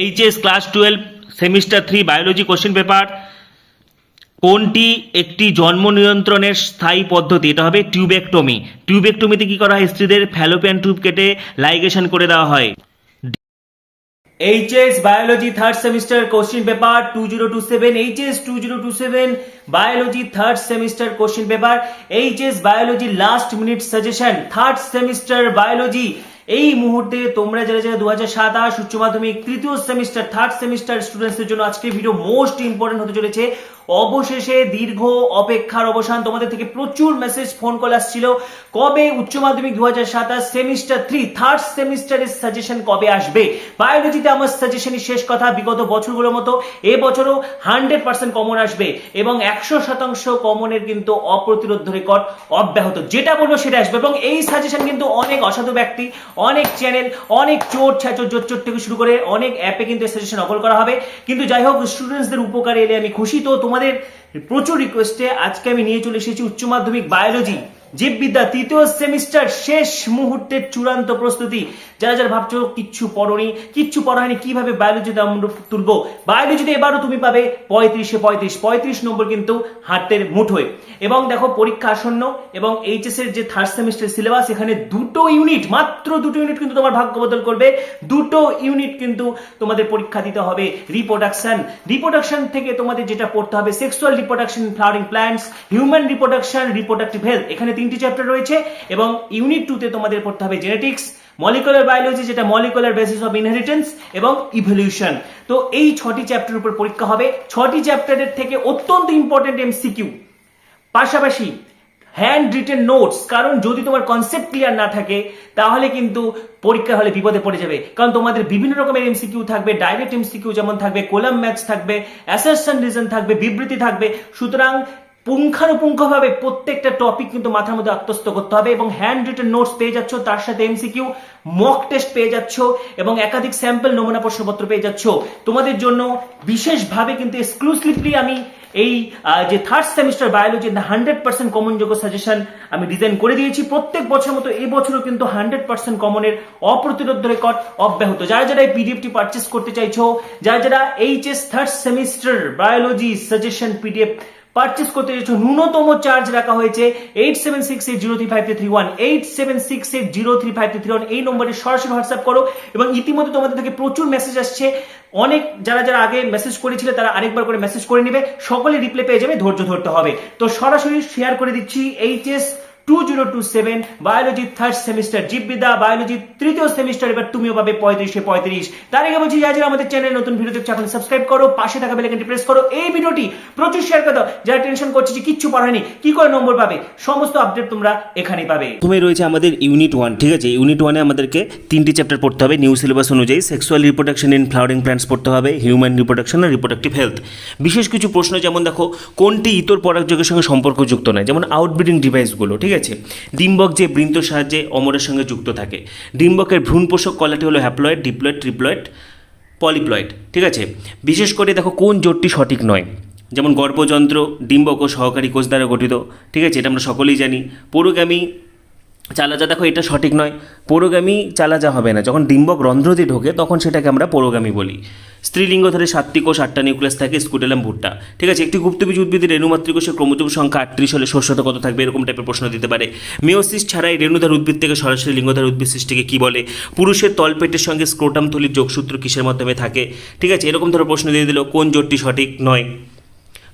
HS class 12 semester 3 biology question paper. কোনটি একটি জন্ম নিয়ন্ত্রণের স্থায়ী পদ্ধতি? এটা হবে টিউবেক্টমি। টিউবেক্টমিতে কি করা হয়? স্ত্রীদের ফ্যালোপিয়ান টিউব কেটে লাইগেশন করে দেওয়া হয়। HS biology third semester question paper 2027, HS 2027 biology third semester question paper, HS biology last minute suggestion third semester biology. এই মুহূর্তে তোমরা যারা যারা 2027 উচ্চ মাধ্যমিক তৃতীয় সেমিস্টার থার্ড সেমিস্টার স্টুডেন্টসদের জন্য আজকের ভিডিও মোস্ট ইম্পর্টেন্ট হতে চলেছে। অবশেষে দীর্ঘ অপেক্ষার অবসান। তোমাদের থেকে প্রচুর মেসেজ ফোন কল আসছিল কবে উচ্চ মাধ্যমিক 2027 সেমিস্টার 3 থার্ড সেমিস্টারের সাজেশন কবে আসবে। বায়োলজিতে আমার সাজেশনই শেষ কথা। বিগত বছরগুলোর মতো এবছরও 100% কমন আসবে এবং 100% কমনের কিন্তু অপ্রতিরোধ রেকর্ড অব্যাহত। যেটা বলবো সেটা আসবে এবং এই সাজেশন কিন্তু অনেক অসাধু ব্যক্তি, অনেক চ্যানেল, অনেক চোর ছাচর জোচ্চোর থেকে শুরু করে অনেক অ্যাপে কিন্তু সাজেশন নকল করা হবে। কিন্তু যাই হোক, স্টুডেন্টসদের উপকারে এলে আমি খুশি। তো তোমাদের প্রচুর রিকোয়েস্টে আজকে আমি নিয়ে চলে এসেছি উচ্চ মাধ্যমিক বায়োলজি জীববিদ্যা তৃতীয় সেমিস্টার শেষ মুহূর্তের চূড়ান্ত প্রস্তুতি। যারা যারা ভাবছো কিচ্ছু পড়োনি, কিচ্ছু পড়া হয়নি, কিভাবে বায়োলজিতে আমরা তুলবো, বায়োলজিতে এবারও তুমি পাবে 35 নম্বর কিন্তু হাতের মুঠোয়। এবং দেখো পরীক্ষা আসন্ন এবং এইচএস এর যে থার্ড সেমিস্টার সিলেবাস, এখানে দুটো ইউনিট, মাত্র দুটো ইউনিট কিন্তু তোমার ভাগ্য বদল করবে। দুটো ইউনিট কিন্তু তোমাদের পরীক্ষা দিতে হবে। রিপ্রোডাকশন থেকে তোমাদের যেটা পড়তে হবে sexual reproduction, flowering plants, human reproduction, reproductive health. এখানে 3টি চ্যাপ্টার রয়েছে এবং ইউনিট 2 তে তোমাদের পড়তে হবে জেনেটিক্স, মলিকুলার বায়োলজি যেটা মলিকুলার বেসিস অফ ইনহেরিটেন্স এবং ইভলিউশন। তো এই 6টি চ্যাপ্টারের উপর পরীক্ষা হবে। 6টি চ্যাপ্টারের থেকে অত্যন্ত ইম্পর্টেন্ট এমসিকিউ, পাশাপাশি হ্যান্ড রিটেন নোটস। কারণ যদি তোমার কনসেপ্ট ক্লিয়ার না থাকে তাহলে কিন্তু পরীক্ষা হলে বিপদে পড়ে যাবে। কারণ তোমাদের বিভিন্ন রকমের এমসিকিউ থাকবে, ডাইরেক্ট এমসিকিউ যেমন থাকবে, কলাম ম্যাথস থাকবে, অ্যাসারশন রিজন থাকবে, বিবৃতি থাকবে। সুতরাং পুঙ্খানুপুঙ্খভাবে প্রত্যেকটা টপিক কিন্তু মাথার মধ্যে আত্মস্থ করতে হবে এবং হ্যান্ড রিটেন নোটস পেয়ে যাচ্ছ, তার সাথে এমসিকিউ মক টেস্ট পেয়ে যাচ্ছ এবং একাধিক স্যাম্পল নমুনা প্রশ্নপত্র পেয়ে যাচ্ছ। তোমাদের জন্য বিশেষভাবে কিন্তু এক্সক্লুসিভলি আমি এই যে থার্ড সেমিস্টার বায়োলজি 100% কমন যোগ্য সাজেশন আমি ডিজাইন করে দিয়েছি। প্রত্যেক বছরের মতো এই বছরও কিন্তু 100% কমনের অপ্রতিরোধ রেকর্ড অব্যাহত। যারা যারা এই পিডিএফটি পারচেস করতে চাইছো, যারা যারা HS third semester biology suggestion PDF purchase করতে চাইছো, ন্যূনতম চার্জ রাখা হয়েছে 8768035331, 8768035331। এই নম্বরে সরাসরি হোয়াটসঅ্যাপ করো এবং ইতিমধ্যে তোমাদের থেকে প্রচুর মেসেজ আসছে। অনেক যারা যারা আগে মেসেজ করেছিল তারা আরেকবার করে মেসেজ করে নেবে, সকলে রিপ্লাই পেয়ে যাবে, ধৈর্য ধরতে হবে। তো সরাসরি শেয়ার করে দিচ্ছি এইচএস 2027 বায়োলজি থার্ড সেমিস্টার জীববিদ্যা বায়োলজি তৃতীয় সেমিস্টার। এবার তুমিও পাবে 35 তার আগে বলছি, যারা যারা আমাদের চ্যানেল নতুন ভিডিও দেখছো এখন সাবস্ক্রাইব করো, পাশে থাকা বেল আইকনটি প্রেস করো, এই ভিডিওটি প্রচুর শেয়ার করে দাও। যারা টেনশন করছে যে কিচ্ছু পড়ায়নি, কি করে নম্বর পাবে, সমস্ত আপডেট তোমরা এখানেই পাবে। প্রথমে রয়েছে আমাদের ইউনিট 1, ঠিক আছে। ইউনিট 1-এ আমাদেরকে 3টি চ্যাপ্টার পড়তে হবে নিউ সিলেবাস অনুযায়ী। Sexual reproduction in flowering plants পড়তে হবে, হিউম্যান রিপ্রোডাকশন আর রিপ্রোডাক্টিভ হেলথ। বিশেষ কিছু প্রশ্ন যেমন দেখো, কোনটি ইতর পরাগযোগের সঙ্গে সম্পর্কযুক্ত নয়, যেমন আউটব্রিডিং ডিভাইসগুলো, ঠিক আছে। ডিম্বক যে বৃন্তর সাহায্যে অমরের সঙ্গে যুক্ত থাকে। ডিম্বকের ভ্রূণ পোষক কলাটি হলো হ্যাপ্লয়েড, ডিপ্লয়েড, ট্রিপ্লয়েড, পলিপ্লয়েড, ঠিক আছে। বিশেষ করে দেখো কোন জোটটি সঠিক নয়, যেমন গর্ভযন্ত্র ডিম্বক ও সহকারী কোষ দ্বারা গঠিত, ঠিক আছে, এটা আমরা সকলেই জানি। পুরোগামী চালাজা, দেখো এটা সঠিক নয়, পুরোগামী চালাজা হবে না। যখন ডিম্বক রন্ধ্র দিয়ে ঢোকে তখন সেটাকে আমরা পুরোগামী বলি। স্ত্রীলিঙ্গ ধরে 7টি কোষ, 8টা নিউক্লিয়াস থাকে, স্কুটেলাম ভুট্টা, ঠিক আছে। একটি গুপ্তবীজ উদ্ভিদের রেণুমাতৃকোষের ক্রোমোজোম সংখ্যা 38 হলে শস্যত কত থাকবে, এরকম টাইপের প্রশ্ন দিতে পারে। মেয়োসিস ছাড়াই রেণুধার উদ্ভিদ থেকে সরাসরি লিঙ্গধার উদ্ভিদ সৃষ্টিকে কি বলে? পুরুষের তলপেটের সঙ্গে স্ক্রোটাম থলির যোগসূত্র কিসের মাধ্যমে থাকে, ঠিক আছে। এরকম ধরো প্রশ্ন দিয়ে দিল। কোন জোটটি সঠিক নয়?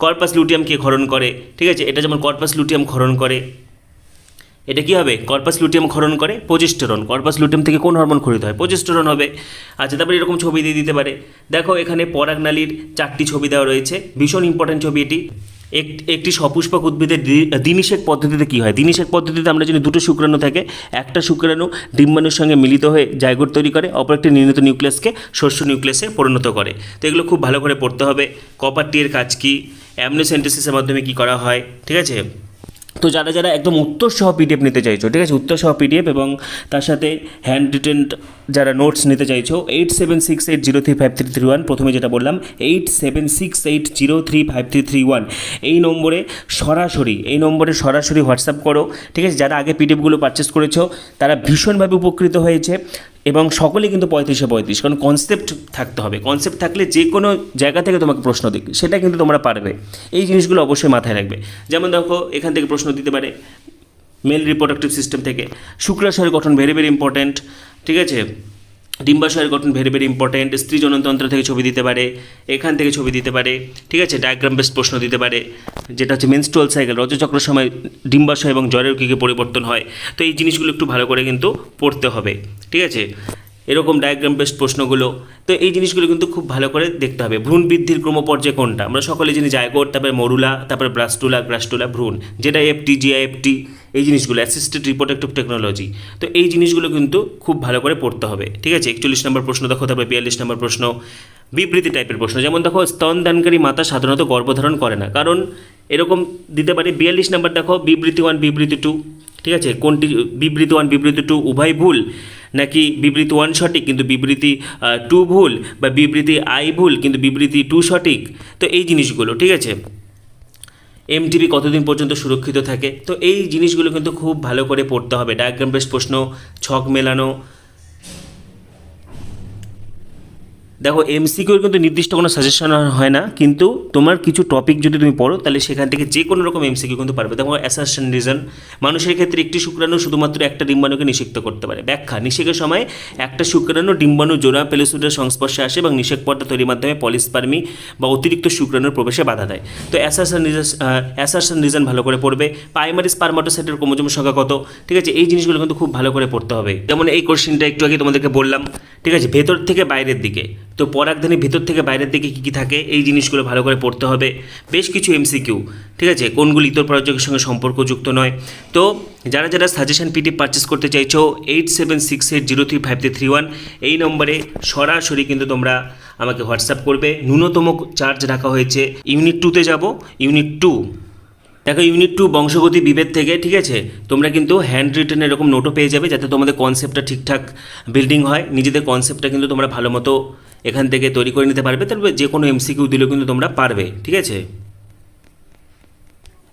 কর্পাস লুটিয়াম কে ক্ষরণ করে, ঠিক আছে। এটা যেমন কর্পাস লুটিয়াম ক্ষরণ করে, এটা কি হবে? কর্পাস লুটিয়াম ক্ষরণ করে প্রোজেস্টেরন। কর্পাস লুটিয়াম থেকে কোন হরমোন ক্ষরিত হয়? প্রোজেস্টেরন হবে। আচ্ছা, তারপরে এরকম ছবি দিয়ে দিতে পারে। দেখো এখানে পরাগনালীর 4টি ছবি দেওয়া রয়েছে, ভীষণ ইম্পর্টেন্ট ছবি এটি। একটি সপুষ্পক উদ্ভিদের দ্বিনিষেক পদ্ধতিতে কি হয়? দ্বিনিষেক পদ্ধতিতে আমরা জানি দুটো শুক্রাণু থাকে, একটা শুক্রাণু ডিম্বাণুর সঙ্গে মিলিত হয়ে জাইগোট তৈরি করে, অপর একটি নির্ণীত নিউক্লিয়াসকে শস্য নিউক্লিয়াসে পরিণত করে। তো এগুলো খুব ভালো করে পড়তে হবে। কপার-টি এর কাজ কি? অ্যামনোসেন্টেসিসের মাধ্যমে কি করা হয়, ঠিক আছে। তো যারা যারা একদম উত্তর সহ পিডিএফ নিতে চাইছো, ঠিক আছে, উত্তর সহ পিডিএফ এবং তার সাথে হ্যান্ড রিটেন যারা নোটস নিতে চাইছো, 8768035331, প্রথমে যেটা বললাম 8768035331, এই নম্বরে সরাসরি হোয়াটসঅ্যাপ করো, ঠিক আছে। যারা আগে পিডিএফগুলো পারচেস করেছো তারা ভীষণভাবে উপকৃত হয়েছে। এবং সকলেই কিন্তু 35-35, কারণ কনসেপ্ট থাকতে হবে। কনসেপ্ট থাকলে যে কোনো জায়গা থেকে তোমাকে প্রশ্ন দিক, সেটা কিন্তু তোমরা পারবে। এই জিনিসগুলো অবশ্যই মাথায় রাখবে। যেমন দেখো এখান থেকে প্রশ্ন দিতে পারে মেল রিপ্রোডাক্টিভ সিস্টেম থেকে, শুক্রাশয়ের গঠন ভেরি ভেরি ইম্পর্ট্যান্ট, ঠিক আছে। ডিম্বাশয়ের গঠন ভেরি ভেরি ইম্পর্ট্যান্ট। স্ত্রী জননতন্ত্র থেকে ছবি দিতে পারে, এখান থেকে ছবি দিতে পারে, ঠিক আছে। ডায়াগ্রাম বেসড প্রশ্ন দিতে পারে, যেটা হচ্ছে মেনস্ট্রুয়াল সাইকেল, রজচক্রের সময় ডিম্বাশয় এবং জ্বরের কী কী পরিবর্তন হয়। তো এই জিনিসগুলো একটু ভালো করে কিন্তু পড়তে হবে, ঠিক আছে। এরকম ডায়াগ্রাম বেসড প্রশ্নগুলো, তো এই জিনিসগুলো কিন্তু খুব ভালো করে দেখতে হবে। ভ্রূণ বৃদ্ধির ক্রমপর্যায় কোনটা? আমরা সকলে জানি জাইগোট, তারপরে মরুলা, তারপরে গ্রাস্টুলা ভ্রূণ, যেটা এফটি জিআইএফটি, এই জিনিসগুলো অ্যাসিস্টেড রিপ্রোডাক্টিভ টেকনোলজি। তো এই জিনিসগুলো কিন্তু খুব ভালো করে পড়তে হবে, ঠিক আছে। 41 নম্বর প্রশ্ন দেখো, তারপরে 42 নম্বর প্রশ্ন বিবৃতি টাইপের প্রশ্ন। যেমন দেখো স্তনদানকারী মাতা সাধারণত গর্ভধারণ করে না, কারণ এরকম দিতে পারে। 42 নম্বর দেখো বিবৃতি 1 বিবৃতি 2, ঠিক আছে। কোনটি বিবৃতি 1 বিবৃতি 2 উভয় ভুল, নাকি বিবৃতি 1 সঠিক কিন্তু বিবৃতি 2 ভুল, বা বিবৃতি আই ভুল কিন্তু বিবৃতি 2 সঠিক। তো এই জিনিসগুলো, ঠিক আছে। এমটিপি কতদিন পর্যন্ত সুরক্ষিত থাকে? তো এই জিনিসগুলো কিন্তু খুব ভালো করে পড়তে হবে। ডায়াগ্রাম বেসড প্রশ্ন, ছক মেলানো। দেখো এমসিকিউর কিন্তু নির্দিষ্ট কোনো সাজেশন হয় না, কিন্তু তোমার কিছু টপিক যদি তুমি পড়ো তাহলে সেখান থেকে যে কোনো রকম এমসিকিউ কিন্তু পারবে। দেখো অ্যাসারশন রিজন, মানুষের ক্ষেত্রে একটি শুক্রাণু শুধুমাত্র একটা ডিম্বাণুকে নিষিক্ত করতে পারে। ব্যাখ্যা, নিষেকের সময় একটা শুক্রাণু ডিম্বাণু জোড়া পেলোসিডের সংস্পর্শে আসে এবং নিষেক পর্দা তৈরির মাধ্যমে পলিস্পার্মি বা অতিরিক্ত শুক্রাণুর প্রবেশে বাধা দেয়। তো অ্যাসারশন রিজন ভালো করে পড়বে। প্রাইমারি স্পারমাটোসাইটের ক্রোমোজোমের সংখ্যা কত? ঠিক আছে, এই জিনিসগুলো কিন্তু খুব ভালো করে পড়তে হবে। যেমন এই কোশ্চেনটা একটু আগে তোমাদেরকে বললাম, ঠিক আছে। ভেতর থেকে বাইরের দিকে, তো পরাগধানী ভেতর থেকে বাইরের দিকে কী কী থাকে, এই জিনিসগুলো ভালো করে পড়তে হবে। বেশ কিছু এমসিকিউ, ঠিক আছে। কোনগুলি ইতর পরাজকের সঙ্গে সম্পর্কযুক্ত নয়? তো যারা যারা সাজেশন পিডিএফ পারচেস করতে চাইছো 8768035331 এই নম্বরে সরাসরি কিন্তু তোমরা আমাকে হোয়াটসঅ্যাপ করবে। ন্যূনতম চার্জ রাখা হয়েছে। ইউনিট 2তে যাব, ইউনিট 2 দেখো, ইউনিট 2 বংশগতি বিভেদ থেকে, ঠিক আছে। তোমরা কিন্তু হ্যান্ড রিটেন এরকম নোটও পেয়ে যাবে, যাতে তোমাদের কনসেপ্টটা ঠিকঠাক বিল্ডিং হয়। নিজেদের কনসেপ্টটা কিন্তু তোমরা ভালো মতো এখান থেকে তৈরি করে নিতে পারবে। তারপরে যে কোনো এমসিকিউ দিলেও কিন্তু তোমরা পারবে, ঠিক আছে।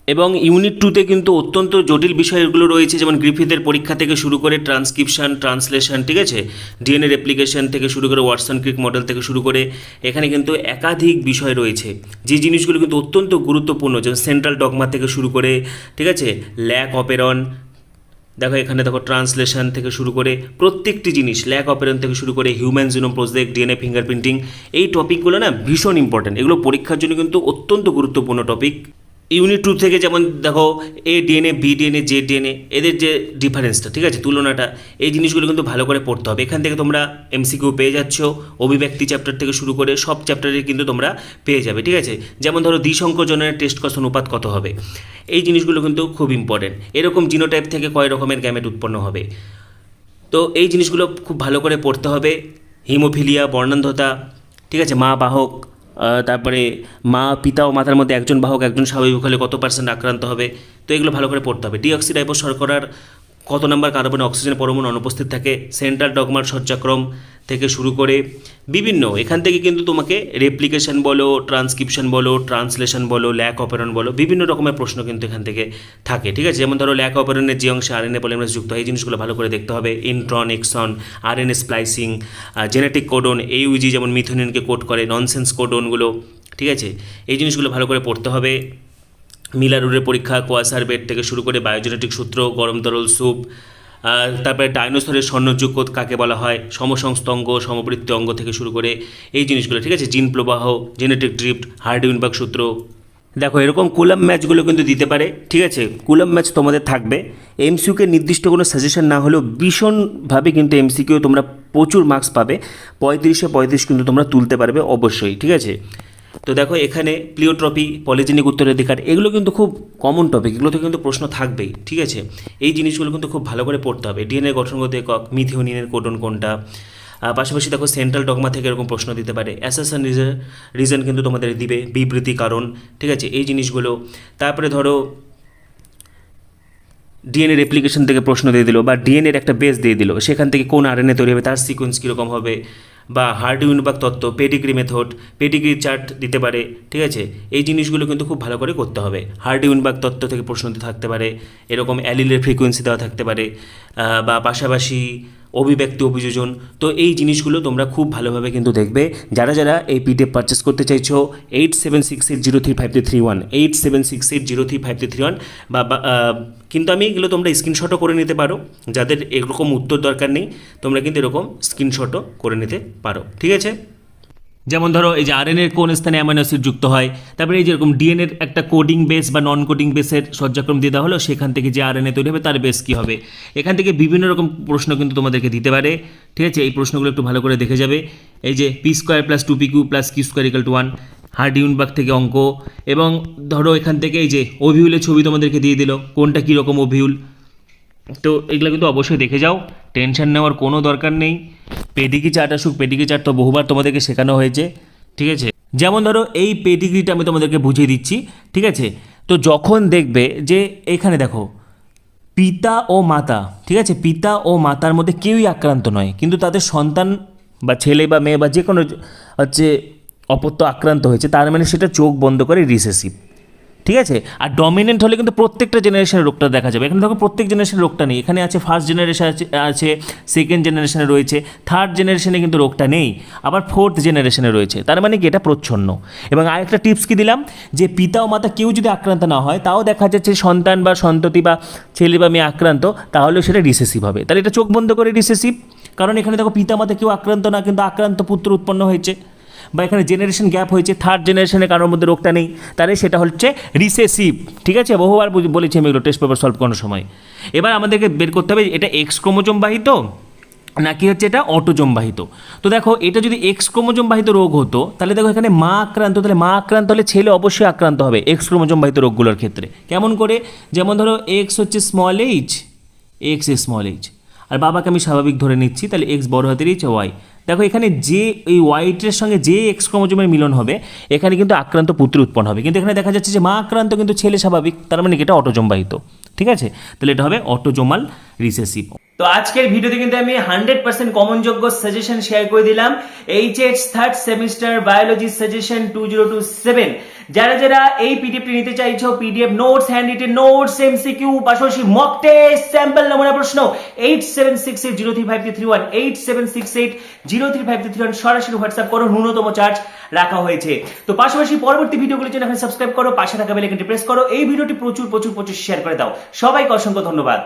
এবং ইউনিট 2তে কিন্তু অত্যন্ত জটিল বিষয়গুলো রয়েছে, যেমন গ্রিফিথের পরীক্ষা থেকে শুরু করে ট্রান্সক্রিপশন, ট্রান্সলেশন, ঠিক আছে। ডিএনএ রেপ্লিকেশন থেকে শুরু করে ওয়াটসন ক্রিক মডেল থেকে শুরু করে এখানে কিন্তু একাধিক বিষয় রয়েছে, যে জিনিসগুলো কিন্তু অত্যন্ত গুরুত্বপূর্ণ। যেমন সেন্ট্রাল ডগমা থেকে শুরু করে, ঠিক আছে, ল্যাক অপেরন, দেখো এখানে দেখো ট্রান্সলেশন থেকে শুরু করে প্রত্যেকটি জিনিস, ল্যাক অপেরন থেকে শুরু করে human genome project, DNA fingerprinting, এই টপিকগুলো না ভীষণ ইম্পর্টেন্ট। এগুলো পরীক্ষার জন্য কিন্তু অত্যন্ত গুরুত্বপূর্ণ টপিক। ইউনিট 2 থেকে যেমন দেখো A DNA, B DNA, Z DNA, এদের যে ডিফারেন্সটা, ঠিক আছে, তুলনাটা, এই জিনিসগুলো কিন্তু ভালো করে পড়তে হবে। এখান থেকে তোমরা এমসিকিউ পেয়ে যাচ্ছ। অভিব্যক্তি চ্যাপ্টার থেকে শুরু করে সব চ্যাপ্টারে কিন্তু তোমরা পেয়ে যাবে, ঠিক আছে। যেমন ধরো দ্বিসংকোচনের টেস্ট কস অনুপাত কত হবে, এই জিনিসগুলো কিন্তু খুব ইম্পর্টেন্ট। এরকম জিনোটাইপ থেকে কয় রকমের গ্যামেট উৎপন্ন হবে, তো এই জিনিসগুলো খুব ভালো করে পড়তে হবে। হিমোফিলিয়া, বর্ণান্ধতা, ঠিক আছে, মা বাহক, তারপরে মা পিতা ও মাতার মধ্যে একজন বাহক একজন স্বাভাবিক হলে কত % আক্রান্ত হবে, তো এগুলো ভালো করে পড়তে হবে। ডিঅক্সিরাইবোজ শর্করার কত নম্বর কার্বনে অক্সিজেন পরমাণু অনুপস্থিত থাকে, সেন্ট্রাল ডগমার সজ্জাক্রম থেকে শুরু করে বিভিন্ন, এখান থেকে কিন্তু তোমাকে রেপ্লিকেশন বলো, ট্রান্সক্রিপশন বলো, ট্রান্সলেশন বলো, ল্যাক অপেরন বলো, বিভিন্ন রকমের প্রশ্ন কিন্তু এখান থেকে থাকে, ঠিক আছে। যেমন ধরো ল্যাক অপেরনের যে অংশে আরএনএ পলিমারেজ যুক্ত হয়, এই জিনিসগুলো ভালো করে দেখতে হবে। Intron, exon, RNA splicing, genetic codon, AUG যেমন মিথোনিনকে কোড করে, ননসেন্স কোডনগুলো, ঠিক আছে, এই জিনিসগুলো ভালো করে পড়তে হবে। মিলারুরের পরীক্ষা, কোয়াসার বেড থেকে শুরু করে বায়োজেনেটিক সূত্র, গরম তরল স্যুপ, তারপরে ডাইনোসরের স্বর্ণযুগ কাকে বলা হয়, সমসংস্থ অঙ্গ, সমবৃত্তি অঙ্গ থেকে শুরু করে এই জিনিসগুলো, ঠিক আছে। জিন প্রবাহ, জেনেটিক ড্রিফট, হার্ডি-উইনবার্গ সূত্র। দেখো এরকম কুলাম ম্যাচগুলো কিন্তু দিতে পারে, ঠিক আছে। কুলাম ম্যাচ তোমাদের থাকবে। এমসিকিউকে নির্দিষ্ট কোনো সাজেশন না হলেও ভীষণভাবে কিন্তু এমসিকিউ তোমরা প্রচুর মার্কস পাবে। 35-এ 35 কিন্তু তোমরা তুলতে পারবে অবশ্যই, ঠিক আছে। তো দেখো এখানে প্লিওট্রপি, পলিজেনিক উত্তরাধিকার, এগুলো কিন্তু খুব কমন টপিক, এগুলো থেকে কিন্তু প্রশ্ন থাকবেই, ঠিক আছে। এই জিনিসগুলো কিন্তু খুব ভালো করে পড়তে হবে। ডিএনএ গঠনগত একক, মিথিওনিনের কোডন কোনটা, পাশাপাশি দেখো সেন্ট্রাল ডগমা থেকে এরকম প্রশ্ন দিতে পারে। অ্যাসারশন রিজন কিন্তু তোমাদের দিবে, বিবৃতি কারণ, ঠিক আছে, এই জিনিসগুলো। তারপরে ধরো ডিএনএ রেপ্লিকেশন থেকে প্রশ্ন দিয়ে দিল, বা ডিএনএর একটা বেস দিয়ে দিল, সেখান থেকে কোন আরএনএ তৈরি হবে, তার সিকোয়েন্স কীরকম হবে, বা হার্ডি-উইনবার্গ তত্ত্ব, পেডিগ্রি মেথড, পেডিগ্রি চার্ট দিতে পারে, ঠিক আছে। এই জিনিসগুলো কিন্তু খুব ভালো করে করতে হবে। হার্ডি-উইনবার্গ তত্ত্ব থেকে প্রশ্ন থাকতে পারে, এরকম অ্যালিলের ফ্রিকোয়েন্সি দেওয়া থাকতে পারে, বা পাশাপাশি অভিব্যক্তি অভিযোজন। তো এই জিনিসগুলো তোমরা খুব ভালোভাবে কিন্তু দেখবে। যারা যারা এই পিডিএফ পারচেস করতে চাইছো 8768035331 8768035331 কিন্তু আমি এগুলো তোমরা স্ক্রিনশটও করে নিতে পারো। যাদের এরকম উত্তর দরকার নেই তোমরা কিন্তু এরকম স্ক্রিনশটও করে নিতে পারো, ঠিক আছে। যেমন ধরো এই যে আরএনএর কোন স্থানে অ্যামাইনো অ্যাসিড যুক্ত হয়, তারপরে এই যেরকম ডিএনএর একটা কোডিং বেস বা নন কোডিং বেসের সজ্জাক্রম দিয়ে দেওয়া হলো, সেখান থেকে যে আরএনএ তৈরি হবে তার বেস কী হবে। এখান থেকে বিভিন্ন রকম প্রশ্ন কিন্তু তোমাদেরকে দিতে পারে, ঠিক আছে। এই প্রশ্নগুলো একটু ভালো করে দেখে যাবে। এই যে p square plus 2pq plus q square equal to 1, Hardy Weinberg থেকে অঙ্ক। এবং ধরো এখান থেকে এই যে ওভিউলের ছবি তোমাদেরকে দিয়ে দিল, কোনটা কীরকম ওভিউল। তো এগুলো কিন্তু অবশ্যই দেখে যাও, টেনশন নেওয়ার কোনো দরকার নেই। পেডিগ্রি চার্ট আসুক, পেডিগ্রি চার্ট তো বহুবার তোমাদেরকে শেখানো হয়েছে, ঠিক আছে। যেমন ধরো এই পেডিগ্রিটা আমি তোমাদেরকে বুঝিয়ে দিচ্ছি, ঠিক আছে। তো যখন দেখবে যে এখানে দেখো পিতা ও মাতা, ঠিক আছে, পিতা ও মাতার মধ্যে কেউই আক্রান্ত নয়, কিন্তু তাদের সন্তান বা ছেলে বা মেয়ে বা যে কোনো হচ্ছে অপত্য আক্রান্ত হয়েছে, তার মানে সেটা চোখ বন্ধ করে রিসেসিভ, ঠিক আছে। আর ডমিনেন্ট হলে কিন্তু প্রত্যেকটা জেনারেশনের রোগটা দেখা যাবে। এখানে দেখো প্রত্যেক জেনারেশনের রোগটা নেই, এখানে আছে ফার্স্ট জেনারেশন আছে, সেকেন্ড জেনারেশনে রয়েছে, থার্ড জেনারেশনে কিন্তু রোগটা নেই, আবার ফোর্থ জেনারেশনে রয়েছে। তার মানে কি এটা প্রচ্ছন্ন। এবং আরেকটা টিপস কি দিলাম, যে পিতা ও মাতা কেউ যদি আক্রান্ত না হয়, তাও দেখা যাচ্ছে সন্তান বা সন্ততি বা ছেলে বা মেয়ে আক্রান্ত, তাহলে সেটা রিসেসিভ হবে। তাহলে এটা চোখ বন্ধ করে রিসেসিভ, কারণ এখানে দেখো পিতা মাতা কেউ আক্রান্ত না, কিন্তু আক্রান্ত পুত্র উৎপন্ন হয়েছে, বা এখানে জেনারেশন গ্যাপ হয়েছে, থার্ড জেনারেশনে কারোর মধ্যে রোগটা নেই, তাহলে সেটা হচ্ছে রিসেসিভ, ঠিক আছে। বহুবার বলেছি আমি এগুলো টেস্ট পেপার সলভ করার সময়। এবার আমাদেরকে বের করতে হবে এটা এক্স ক্রোমোজোম বাহিত নাকি হচ্ছে এটা অটোজোম বাহিত। তো দেখো এটা যদি এক্স ক্রোমোজোম বাহিত রোগ হতো, তাহলে দেখো এখানে মা আক্রান্ত, তাহলে মা আক্রান্ত হলে ছেলে অবশ্যই আক্রান্ত হবে এক্স ক্রোমোজোম বাহিত রোগগুলোর ক্ষেত্রে। কেমন করে, যেমন ধরো এক্স হচ্ছে small H, x a small H, আর বাবাকে আমি স্বাভাবিক ধরে নিচ্ছি, তাহলে এক্স বড় হাতের এইচ ওয়াই। দেখো এখানে যে এই ওয়াইটের সঙ্গে যে এক্স ক্রোমোজোমের মিলন হবে, এখানে কিন্তু আক্রান্ত পুত্র উৎপন্ন হবে। কিন্তু এখানে দেখা যাচ্ছে যে মা আক্রান্ত কিন্তু ছেলে স্বাভাবিক, তার মানে এটা অটোজোম বাহিত, ঠিক আছে। তাহলে এটা হবে অটোজোমাল রিসেসিভ। তো আজকের ভিডিওতে কিন্তু আমি 100% কমন যোগ্য সাজেশন শেয়ার করে দিলাম, HS third semester biology suggestion 2027। যারা যারা এই পিডিএফটি নিতে চাইছো, PDF notes, hand written notes, MCQ, পাশাপাশি মক টেস্ট, স্যাম্পল নমুনা প্রশ্ন 8768035331 8768035331 সরাসরি হোয়াটসঅ্যাপ করো, ন্যূনতম চার্জ রাখা হয়েছে। তো পাশাপাশি পরবর্তী ভিডিওগুলোর জন্য এখন সাবস্ক্রাইব করো, পাশে থাকা বেল আইকনটি প্রেস করো, এই ভিডিওটি প্রচুর প্রচুর প্রচুর শেয়ার করে দাও। সবাইকে অসংখ্য ধন্যবাদ।